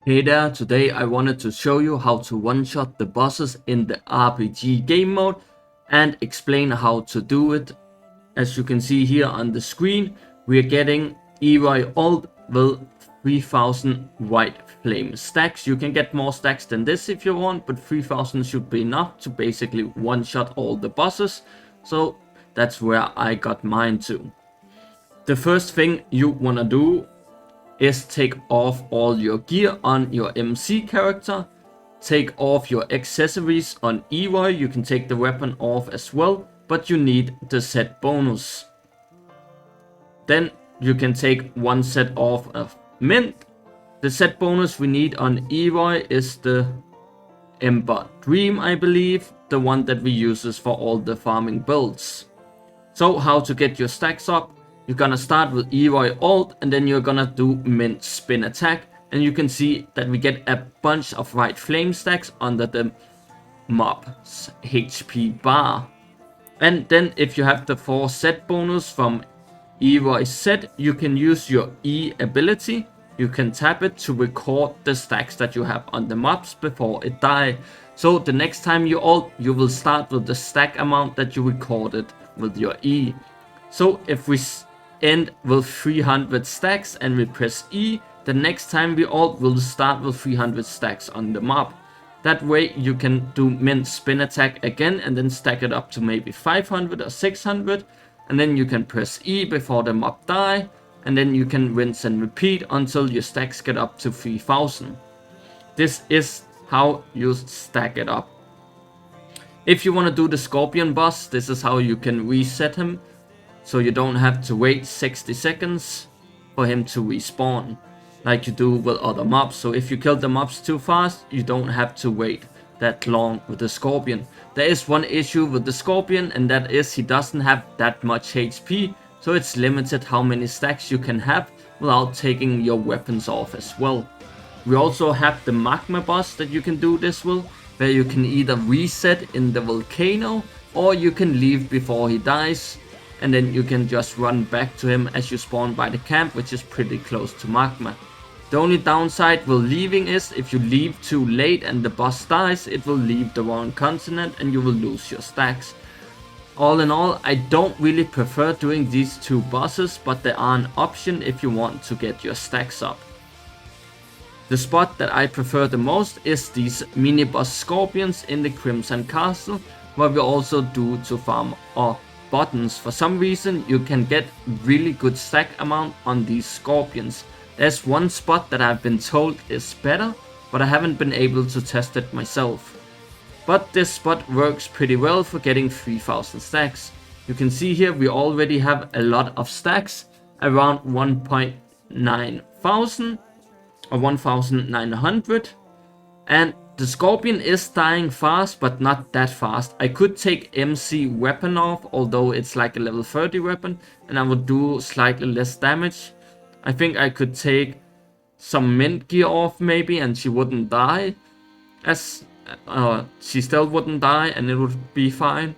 Hey there, today I wanted to show you how to one-shot the bosses in the RPG game mode and explain how to do it. As you can see here on the screen, we are getting EY Alt with 3000 white flame stacks. You can get more stacks than this if you want, but 3000 should be enough to basically one-shot all the bosses. So that's where I got mine to. The first thing you wanna do is take off all your gear on your MC character, take off your accessories on EY. You can take the weapon off as well, but you need the set bonus. Then you can take one set off of Mint. The set bonus we need on EY is the Ember Dream, I believe, the one that we uses for all the farming builds. So how to get your stacks up? You're gonna start with EY Alt and then you're gonna do Mint Spin Attack, and you can see that we get a bunch of white flame stacks under the mob's HP bar. And then if you have the 4 set bonus from EY set, you can use your E ability. You can tap it to record the stacks that you have on the mobs before it die. So the next time you ult, you will start with the stack amount that you recorded with your E. So if we end with 300 stacks and we press E, the next time we ult will start with 300 stacks on the mob. That way you can do Mint Spin Attack again and then stack it up to maybe 500 or 600, and then you can press E before the mob die, and then you can rinse and repeat until your stacks get up to 3000. This is how you stack it up. If you want to do the Scorpion boss, this is how you can reset him, so you don't have to wait 60 seconds for him to respawn like you do with other mobs. So if you kill the mobs too fast, you don't have to wait that long with the Scorpion. There is one issue with the Scorpion, and that is he doesn't have that much HP, so it's limited how many stacks you can have without taking your weapons off as well. We also have the Magma Boss that you can do this with, where you can either reset in the volcano or you can leave before he dies, and then you can just run back to him as you spawn by the camp, which is pretty close to Magma. The only downside with leaving is if you leave too late and the boss dies, it will leave the wrong continent and you will lose your stacks. All in all, I don't really prefer doing these two bosses, but they are an option if you want to get your stacks up. The spot that I prefer the most is these mini boss scorpions in the Crimson Castle, where we also do to farm our buttons. For some reason you can get really good stack amount on these scorpions. There's one spot that I've been told is better, but I haven't been able to test it myself. But this spot works pretty well for getting 3000 stacks. You can see here we already have a lot of stacks, around 1.9 thousand or 1900, and the Scorpion is dying fast, but not that fast. I could take MC weapon off, although it's like a level 30 weapon, and I would do slightly less damage. I think I could take some Mint gear off maybe, and she wouldn't die. She still wouldn't die, and it would be fine.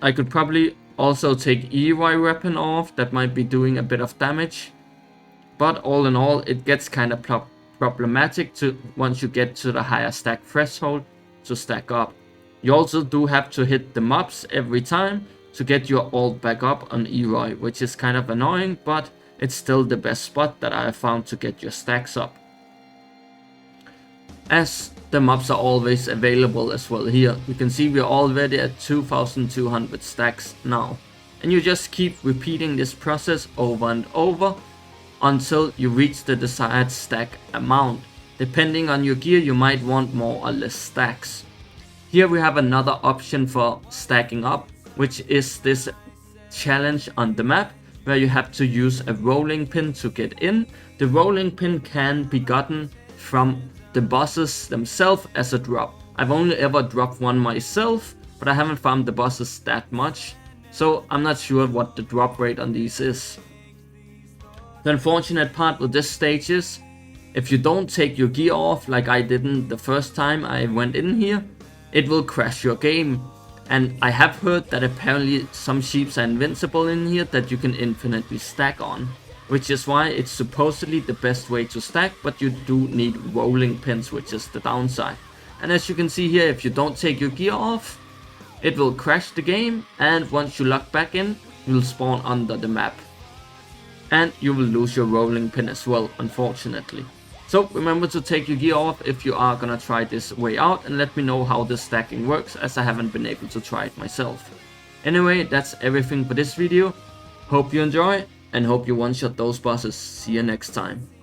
I could probably also take EY weapon off, that might be doing a bit of damage. But all in all, it gets kind of problematic to once you get to the higher stack threshold to stack up. You also do have to hit the mobs every time to get your ult back up on EY, which is kind of annoying, but it's still the best spot that I have found to get your stacks up. As the mobs are always available as well here, you can see we're already at 2200 stacks now. And you just keep repeating this process over and over until you reach the desired stack amount. Depending on your gear, you might want more or less stacks. Here we have another option for stacking up, which is this challenge on the map, where you have to use a rolling pin to get in. The rolling pin can be gotten from the bosses themselves as a drop. I've only ever dropped one myself, but I haven't farmed the bosses that much, so I'm not sure what the drop rate on these is. The unfortunate part with this stage is, if you don't take your gear off like I didn't the first time I went in here, it will crash your game. And I have heard that apparently some sheeps are invincible in here that you can infinitely stack on. which is why it's supposedly the best way to stack, but you do need rolling pins, which is the downside. And as you can see here, if you don't take your gear off, it will crash the game, and once you log back in, you'll spawn under the map. And you will lose your rolling pin as well, unfortunately. So remember to take your gear off if you are gonna try this way out, and let me know how the stacking works, as I haven't been able to try it myself. Anyway, that's everything for this video. Hope you enjoy, and hope you one-shot those bosses. See you next time.